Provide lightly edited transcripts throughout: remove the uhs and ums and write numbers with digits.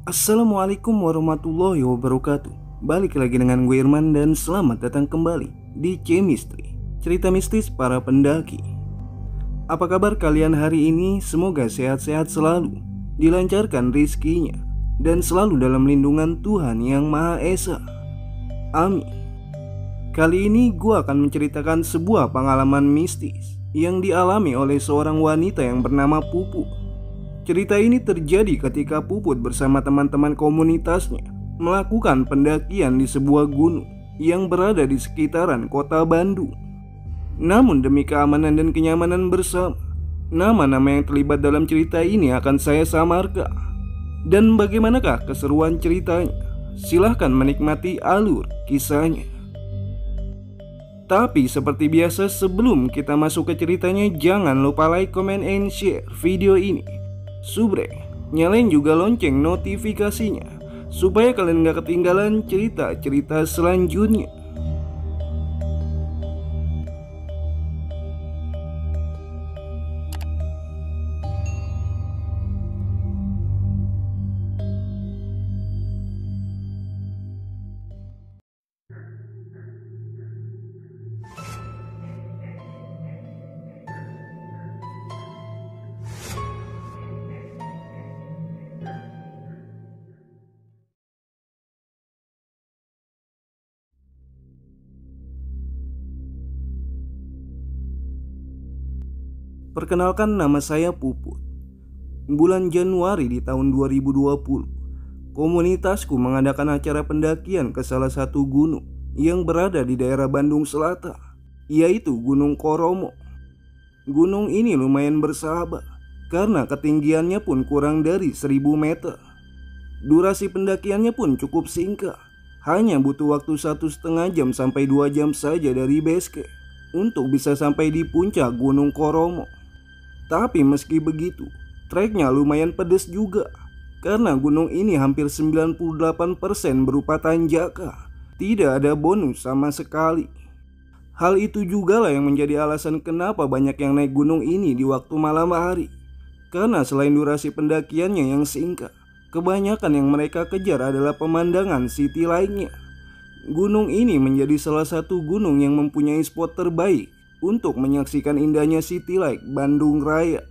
Assalamualaikum warahmatullahi wabarakatuh. Balik lagi dengan gue Irman dan selamat datang kembali di Chemistry, cerita mistis para pendaki. Apa kabar kalian hari ini? Semoga sehat-sehat selalu, dilancarkan rizkinya, dan selalu dalam lindungan Tuhan Yang Maha Esa. Amin. Kali ini gue akan menceritakan sebuah pengalaman mistis yang dialami oleh seorang wanita yang bernama Puput. Cerita ini terjadi ketika Puput bersama teman-teman komunitasnya melakukan pendakian di sebuah gunung yang berada di sekitaran kota Bandung. Namun demi keamanan dan kenyamanan bersama, nama-nama yang terlibat dalam cerita ini akan saya samarkan. Dan bagaimanakah keseruan ceritanya? Silahkan menikmati alur kisahnya. Tapi seperti biasa, sebelum kita masuk ke ceritanya, jangan lupa like, comment, and share video ini. Subrek, nyalain juga lonceng notifikasinya supaya kalian gak ketinggalan cerita-cerita selanjutnya. Perkenalkan, nama saya Puput. Bulan Januari di tahun 2020, komunitasku mengadakan acara pendakian ke salah satu gunung yang berada di daerah Bandung Selatan, yaitu Gunung Koromo. Gunung ini lumayan bersahabat karena ketinggiannya pun kurang dari 1000 meter. Durasi pendakiannya pun cukup singkat, hanya butuh waktu 1,5 jam sampai 2 jam saja dari base camp untuk bisa sampai di puncak Gunung Koromo. Tapi meski begitu, treknya lumayan pedes juga, karena gunung ini hampir 98% berupa tanjakan, tidak ada bonus sama sekali. Hal itu juga lah yang menjadi alasan kenapa banyak yang naik gunung ini di waktu malam hari. Karena selain durasi pendakiannya yang singkat, kebanyakan yang mereka kejar adalah pemandangan city lainnya. Gunung ini menjadi salah satu gunung yang mempunyai spot terbaik untuk menyaksikan indahnya city like Bandung Raya.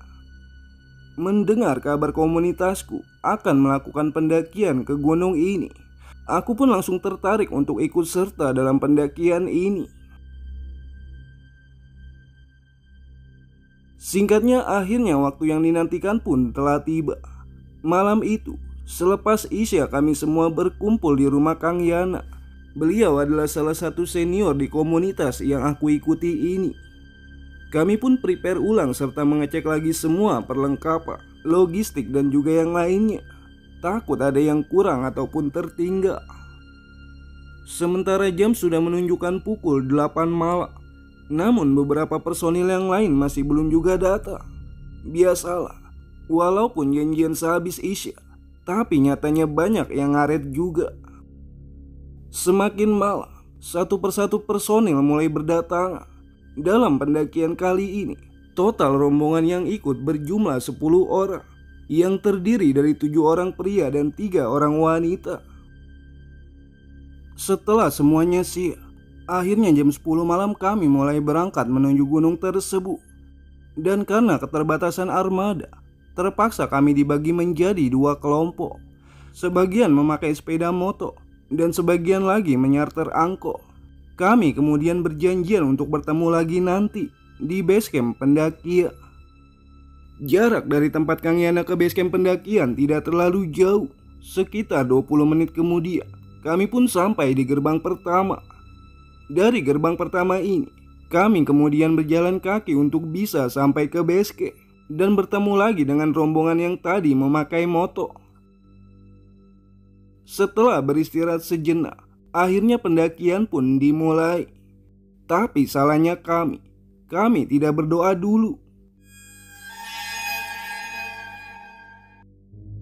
Mendengar kabar komunitasku akan melakukan pendakian ke gunung ini, aku pun langsung tertarik untuk ikut serta dalam pendakian ini. Singkatnya, akhirnya waktu yang dinantikan pun telah tiba. Malam itu, selepas Isya, kami semua berkumpul di rumah Kang Yana. Beliau adalah salah satu senior di komunitas yang aku ikuti ini. Kami pun prepare ulang serta mengecek lagi semua perlengkapan, logistik dan juga yang lainnya. Takut ada yang kurang ataupun tertinggal. Sementara jam sudah menunjukkan pukul 8 malam. Namun beberapa personil yang lain masih belum juga datang. Biasalah, walaupun janjian sehabis Isya, tapi nyatanya banyak yang ngaret juga. Semakin malam, satu persatu personil mulai berdatangan. Dalam pendakian kali ini, total rombongan yang ikut berjumlah 10 orang, yang terdiri dari 7 orang pria dan 3 orang wanita. Setelah semuanya siap, akhirnya jam 10 malam kami mulai berangkat menuju gunung tersebut. Dan karena keterbatasan armada, terpaksa kami dibagi menjadi 2 kelompok. Sebagian memakai sepeda motor dan sebagian lagi menyarter angkot. Kami kemudian berjanjian untuk bertemu lagi nanti di base camp pendakian. Jarak dari tempat Kang Yana ke base camp pendakian tidak terlalu jauh. Sekitar 20 menit kemudian, kami pun sampai di gerbang pertama. Dari gerbang pertama ini, kami kemudian berjalan kaki untuk bisa sampai ke base camp dan bertemu lagi dengan rombongan yang tadi memakai motor. Setelah beristirahat sejenak, akhirnya pendakian pun dimulai. Tapi salahnya kami tidak berdoa dulu.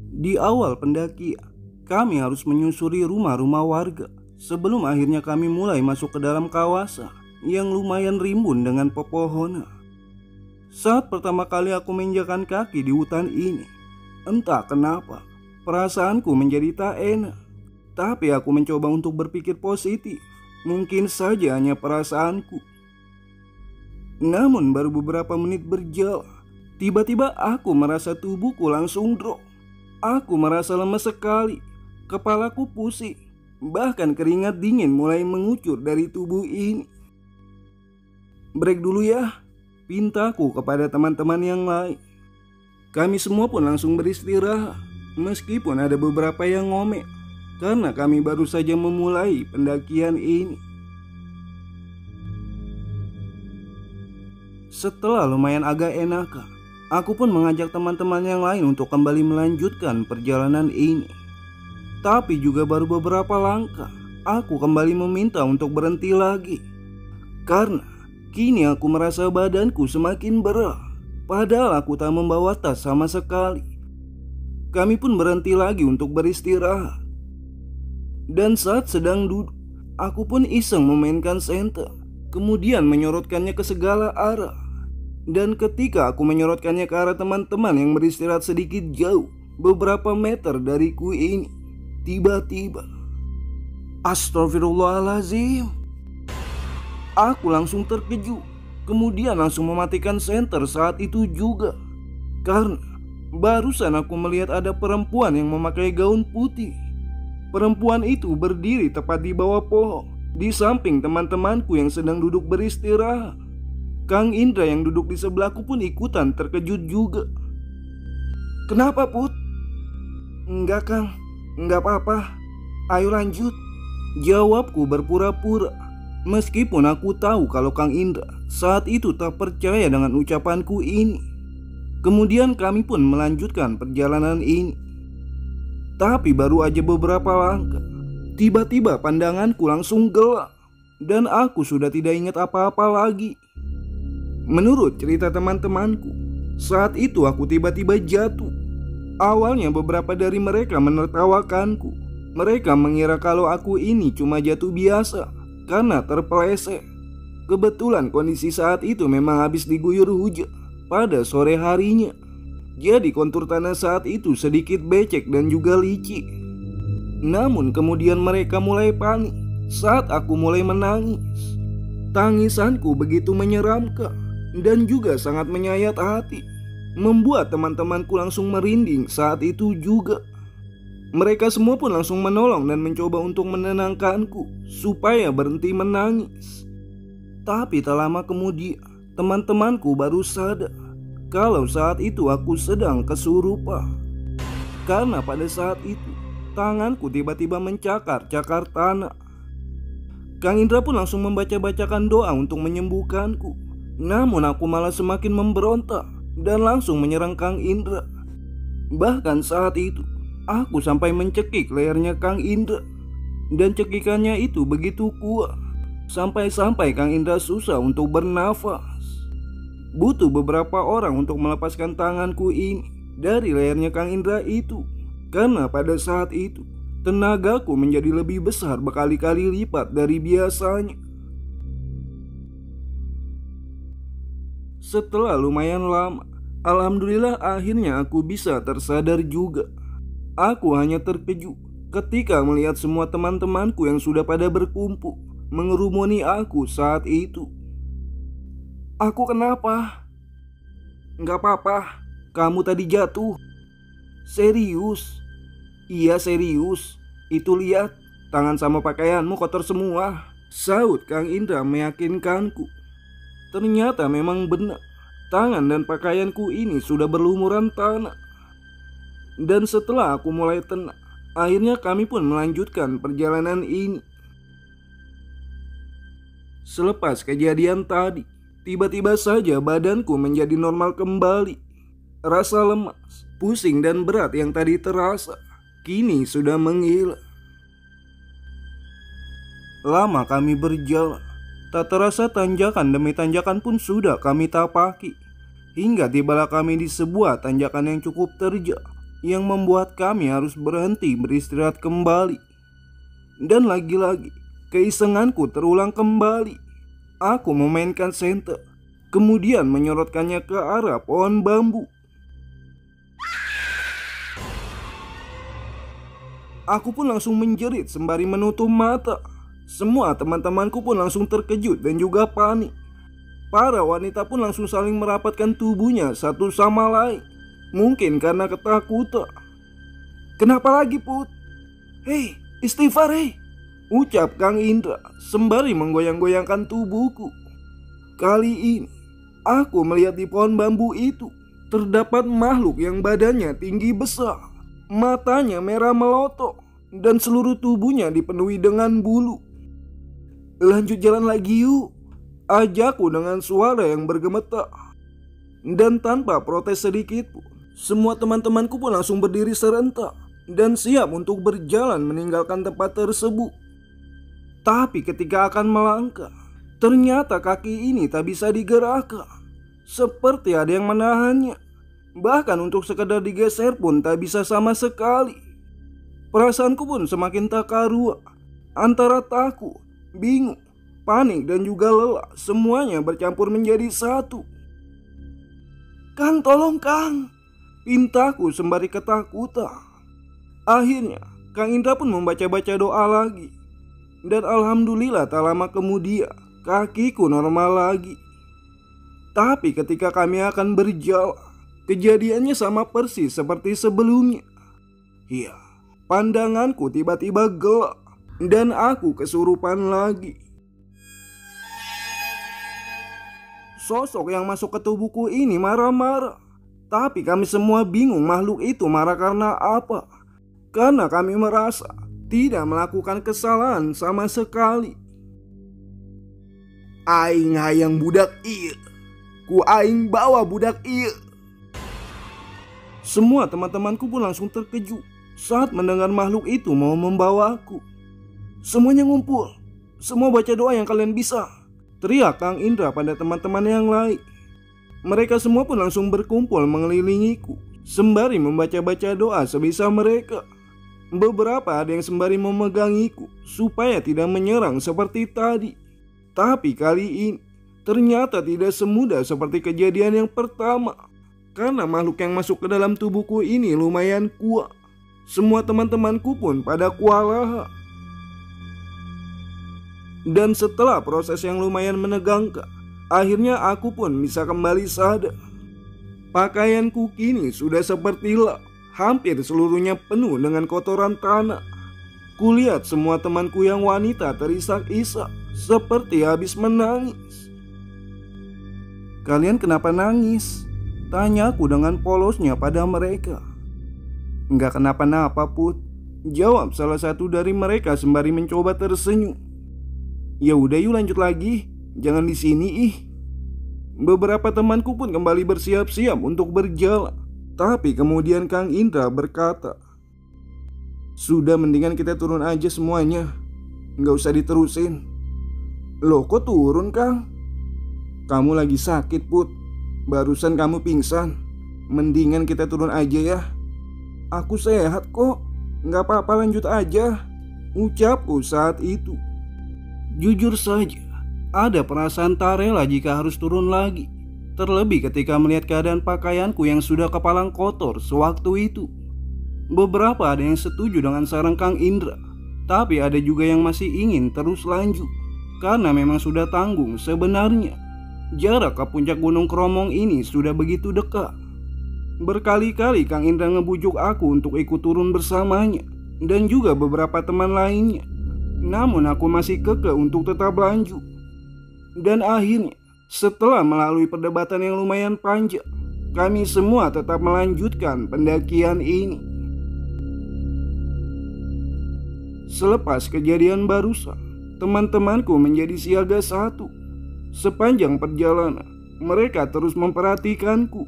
Di awal pendakian, kami harus menyusuri rumah-rumah warga sebelum akhirnya kami mulai masuk ke dalam kawasan yang lumayan rimbun dengan pepohonan. Saat pertama kali aku menginjakan kaki di hutan ini, entah kenapa Perasaanku menjadi tak enak. Tapi aku mencoba untuk berpikir positif. Mungkin saja hanya perasaanku. Namun baru beberapa menit berjalan, tiba-tiba aku merasa tubuhku langsung drop. Aku merasa lemas sekali. Kepalaku pusing. Bahkan keringat dingin mulai mengucur dari tubuh ini. Break dulu ya, pintaku kepada teman-teman yang lain. Kami semua pun langsung beristirahat. Meskipun ada beberapa yang ngomel karena kami baru saja memulai pendakian ini. Setelah lumayan agak enakan, aku pun mengajak teman-teman yang lain untuk kembali melanjutkan perjalanan ini. Tapi juga baru beberapa langkah, aku kembali meminta untuk berhenti lagi. Karena kini aku merasa badanku semakin berat, padahal aku tak membawa tas sama sekali. Kami pun berhenti lagi untuk beristirahat. Dan saat sedang duduk, aku pun iseng memainkan senter, kemudian menyorotkannya ke segala arah. Dan ketika aku menyorotkannya ke arah teman-teman yang beristirahat sedikit jauh, beberapa meter dariku ini, tiba-tiba, astagfirullahaladzim, aku langsung terkejut. Kemudian langsung mematikan senter saat itu juga. Karena barusan aku melihat ada perempuan yang memakai gaun putih. Perempuan itu berdiri tepat di bawah pohon, di samping teman-temanku yang sedang duduk beristirahat. Kang Indra yang duduk di sebelahku pun ikutan terkejut juga. "Kenapa, Put?" "Enggak, Kang. Enggak apa-apa. Ayo lanjut," jawabku berpura-pura. Meskipun aku tahu kalau Kang Indra saat itu tak percaya dengan ucapanku ini. Kemudian kami pun melanjutkan perjalanan ini. Tapi baru aja beberapa langkah, tiba-tiba pandanganku langsung gelap. Dan aku sudah tidak ingat apa-apa lagi. Menurut cerita teman-temanku, saat itu aku tiba-tiba jatuh. Awalnya beberapa dari mereka menertawakanku. Mereka mengira kalau aku ini cuma jatuh biasa karena terpeleset. Kebetulan kondisi saat itu memang habis diguyur hujan pada sore harinya. Jadi kontur tanah saat itu sedikit becek dan juga licin. Namun kemudian mereka mulai panik saat aku mulai menangis. Tangisanku begitu menyeramkan dan juga sangat menyayat hati, membuat teman-temanku langsung merinding saat itu juga. Mereka semua pun langsung menolong dan mencoba untuk menenangkanku supaya berhenti menangis. Tapi tak lama kemudian teman-temanku baru sadar kalau saat itu aku sedang kesurupan. Karena pada saat itu tanganku tiba-tiba mencakar-cakar tanah. Kang Indra pun langsung membaca-bacakan doa untuk menyembuhkanku. Namun aku malah semakin memberontak dan langsung menyerang Kang Indra. Bahkan saat itu aku sampai mencekik lehernya Kang Indra. Dan cekikannya itu begitu kuat, sampai-sampai Kang Indra susah untuk bernafas. Butuh beberapa orang untuk melepaskan tanganku ini dari lehernya Kang Indra itu. Karena pada saat itu tenagaku menjadi lebih besar berkali-kali lipat dari biasanya. Setelah lumayan lama, alhamdulillah akhirnya aku bisa tersadar juga. Aku hanya terkejut ketika melihat semua teman-temanku yang sudah pada berkumpul mengerumuni aku saat itu. "Aku kenapa?" "Enggak apa-apa, kamu tadi jatuh." "Serius?" "Iya serius, itu lihat, tangan sama pakaianmu kotor semua," saut Kang Indra meyakinkanku. Ternyata memang benar, tangan dan pakaianku ini sudah berlumuran tanah. Dan setelah aku mulai tenang, akhirnya kami pun melanjutkan perjalanan ini. Selepas kejadian tadi, tiba-tiba saja badanku menjadi normal kembali. Rasa lemas, pusing dan berat yang tadi terasa kini sudah menghilang. Lama kami berjalan, tak terasa tanjakan demi tanjakan pun sudah kami tapaki. Hingga tibalah kami di sebuah tanjakan yang cukup terjal, yang membuat kami harus berhenti beristirahat kembali. Dan lagi-lagi keisenganku terulang kembali. Aku memainkan senter, kemudian menyorotkannya ke arah pohon bambu. Aku pun langsung menjerit sembari menutup mata. Semua teman-temanku pun langsung terkejut dan juga panik. Para wanita pun langsung saling merapatkan tubuhnya satu sama lain. Mungkin karena ketakutan. "Kenapa lagi, Put?" "Hei, istighfar hei," ucap Kang Indra sembari menggoyang-goyangkan tubuhku. Kali ini aku melihat di pohon bambu itu terdapat makhluk yang badannya tinggi besar, matanya merah melotok, dan seluruh tubuhnya dipenuhi dengan bulu. "Lanjut jalan lagi yuk," ajakku dengan suara yang bergemetar. Dan tanpa protes sedikit pun, semua teman-temanku pun langsung berdiri serentak dan siap untuk berjalan meninggalkan tempat tersebut. Tapi ketika akan melangkah, ternyata kaki ini tak bisa digerakkan. Seperti ada yang menahannya. Bahkan untuk sekedar digeser pun tak bisa sama sekali. Perasaanku pun semakin tak karuan. Antara takut, bingung, panik dan juga lelah, semuanya bercampur menjadi satu. "Kang, tolong Kang," pintaku sembari ketakutan. Akhirnya Kang Indra pun membaca-baca doa lagi. Dan alhamdulillah tak lama kemudian kakiku normal lagi. Tapi ketika kami akan berjalan, kejadiannya sama persis seperti sebelumnya. Ya, pandanganku tiba-tiba gelap dan aku kesurupan lagi. Sosok yang masuk ke tubuhku ini marah-marah. Tapi kami semua bingung makhluk itu marah karena apa. Karena kami merasa tidak melakukan kesalahan sama sekali. "Aing hayang budak ieu, ku aing bawa budak ieu." Semua teman-temanku pun langsung terkejut saat mendengar makhluk itu mau membawaku. "Semuanya ngumpul, semua baca doa yang kalian bisa," teriak Kang Indra pada teman-teman yang lain. Mereka semua pun langsung berkumpul mengelilingiku sembari membaca-baca doa sebisa mereka. Beberapa ada yang sembari memegangiku supaya tidak menyerang seperti tadi. Tapi kali ini ternyata tidak semudah seperti kejadian yang pertama. Karena makhluk yang masuk ke dalam tubuhku ini lumayan kuat. Semua teman-temanku pun pada kewalahan. Dan setelah proses yang lumayan menegangkan, akhirnya aku pun bisa kembali sadar. Pakaianku kini sudah seperti lap, hampir seluruhnya penuh dengan kotoran tanah. Kulihat semua temanku yang wanita terisak-isak seperti habis menangis. "Kalian kenapa nangis?" tanyaku dengan polosnya pada mereka. "Enggak kenapa-napa, Put," jawab salah satu dari mereka sembari mencoba tersenyum. "Ya udah yuk lanjut lagi, jangan di sini ih." Beberapa temanku pun kembali bersiap-siap untuk berjalan. Tapi kemudian Kang Indra berkata, "Sudah, mendingan kita turun aja semuanya, nggak usah diterusin." "Loh kok turun, Kang?" "Kamu lagi sakit, Put. Barusan kamu pingsan. Mendingan kita turun aja ya." "Aku sehat kok, nggak apa-apa, lanjut aja," ucapku saat itu. Jujur saja, ada perasaan tak rela jika harus turun lagi. Terlebih ketika melihat keadaan pakaianku yang sudah kepalang kotor sewaktu itu. Beberapa ada yang setuju dengan saran Kang Indra, tapi ada juga yang masih ingin terus lanjut. Karena memang sudah tanggung sebenarnya. Jarak ke puncak Gunung Kromong ini sudah begitu dekat. Berkali-kali Kang Indra ngebujuk aku untuk ikut turun bersamanya, dan juga beberapa teman lainnya. Namun aku masih kekeh untuk tetap lanjut. Dan akhirnya, setelah melalui perdebatan yang lumayan panjang, kami semua tetap melanjutkan pendakian ini. Selepas kejadian barusan, teman-temanku menjadi siaga satu. Sepanjang perjalanan, mereka terus memperhatikanku.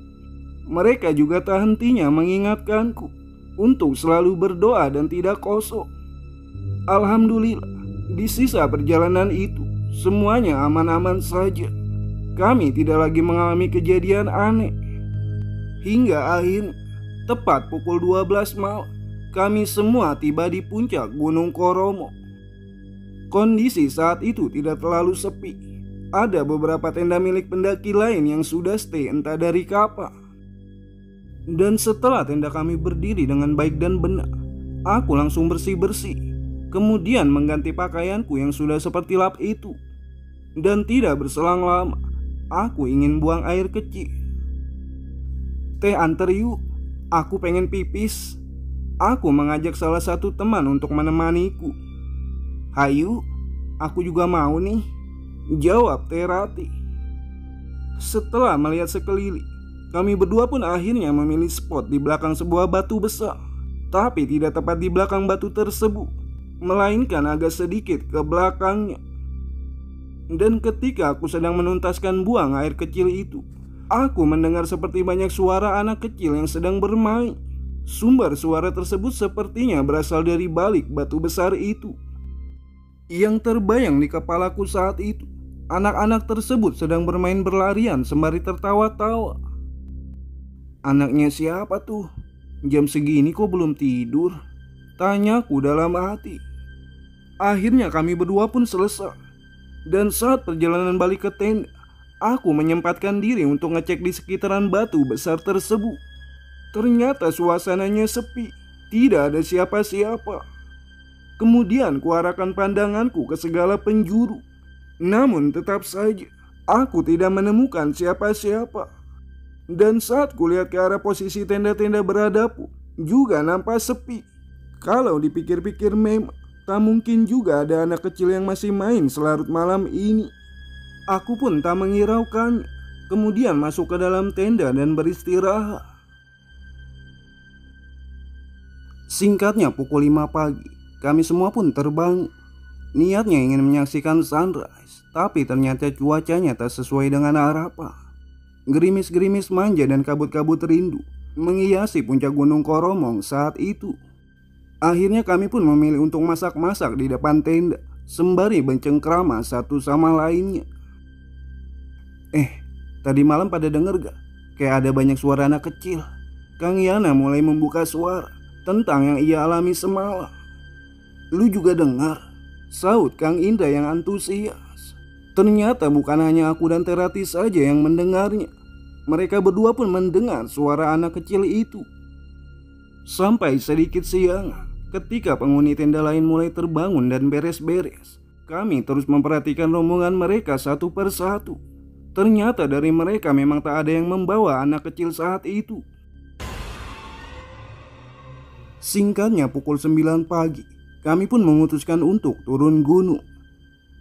Mereka juga tak hentinya mengingatkanku untuk selalu berdoa dan tidak kosong. Alhamdulillah, di sisa perjalanan itu semuanya aman-aman saja. Kami tidak lagi mengalami kejadian aneh. Hingga akhirnya, tepat pukul 12 malam, kami semua tiba di puncak Gunung Koromo. Kondisi saat itu tidak terlalu sepi. Ada beberapa tenda milik pendaki lain yang sudah stay entah dari kapan. Dan setelah tenda kami berdiri dengan baik dan benar, Aku langsung bersih-bersih, kemudian mengganti pakaianku yang sudah seperti lap itu. Dan tidak berselang lama, aku ingin buang air kecil. "Teh antar yuk, aku pengen pipis." Aku mengajak salah satu teman untuk menemaniku. "Hayu, aku juga mau nih," jawab Teh Rati. Setelah melihat sekeliling, kami berdua pun akhirnya memilih spot di belakang sebuah batu besar. Tapi tidak tepat di belakang batu tersebut, melainkan agak sedikit ke belakangnya. Dan ketika aku sedang menuntaskan buang air kecil itu, aku mendengar seperti banyak suara anak kecil yang sedang bermain. Sumber suara tersebut sepertinya berasal dari balik batu besar itu. Yang terbayang di kepalaku saat itu, anak-anak tersebut sedang bermain berlarian sembari tertawa-tawa. "Anaknya siapa tuh? Jam segini kok belum tidur?" tanyaku dalam hati. Akhirnya kami berdua pun selesai. Dan saat perjalanan balik ke tenda, aku menyempatkan diri untuk ngecek di sekitaran batu besar tersebut. Ternyata suasananya sepi, tidak ada siapa-siapa. Kemudian kuarahkan pandanganku ke segala penjuru. Namun tetap saja aku tidak menemukan siapa-siapa. Dan saat kulihat ke arah posisi tenda-tenda beradapun, juga nampak sepi. Kalau dipikir-pikir memang tak mungkin juga ada anak kecil yang masih main selarut malam ini. Aku pun tak menghiraukannya, kemudian masuk ke dalam tenda dan beristirahat. Singkatnya pukul 5 pagi, kami semua pun terbang. Niatnya ingin menyaksikan sunrise, tapi ternyata cuacanya tak sesuai dengan harapan. Gerimis-gerimis manja dan kabut-kabut rindu menghiasi puncak Gunung Koromong saat itu. Akhirnya kami pun memilih untuk masak-masak di depan tenda, sembari bercengkrama satu sama lainnya. Tadi malam pada denger gak? Kayak ada banyak suara anak kecil. Kang Yana mulai membuka suara tentang yang ia alami semalam. "Lu juga dengar?" saut Kang Indra yang antusias. Ternyata bukan hanya aku dan Terati saja yang mendengarnya. Mereka berdua pun mendengar suara anak kecil itu. Sampai sedikit siang, ketika penghuni tenda lain mulai terbangun dan beres-beres, kami terus memperhatikan rombongan mereka satu persatu. Ternyata dari mereka memang tak ada yang membawa anak kecil saat itu. Singkatnya pukul 9 pagi, kami pun memutuskan untuk turun gunung.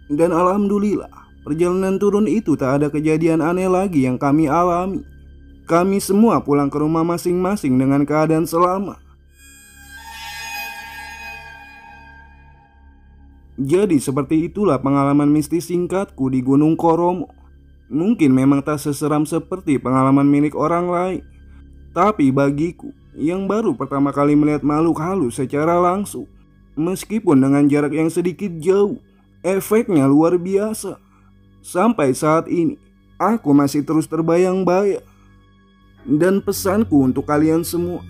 Dan alhamdulillah, perjalanan turun itu tak ada kejadian aneh lagi yang kami alami. Kami semua pulang ke rumah masing-masing dengan keadaan selamat. Jadi seperti itulah pengalaman mistis singkatku di Gunung Koromo. Mungkin memang tak seseram seperti pengalaman milik orang lain, tapi bagiku yang baru pertama kali melihat makhluk halus secara langsung, meskipun dengan jarak yang sedikit jauh, efeknya luar biasa. Sampai saat ini aku masih terus terbayang-bayang. Dan pesanku untuk kalian semua,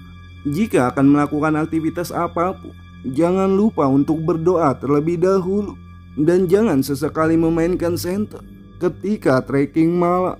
jika akan melakukan aktivitas apapun, jangan lupa untuk berdoa terlebih dahulu. Dan jangan sesekali memainkan senter ketika trekking malam.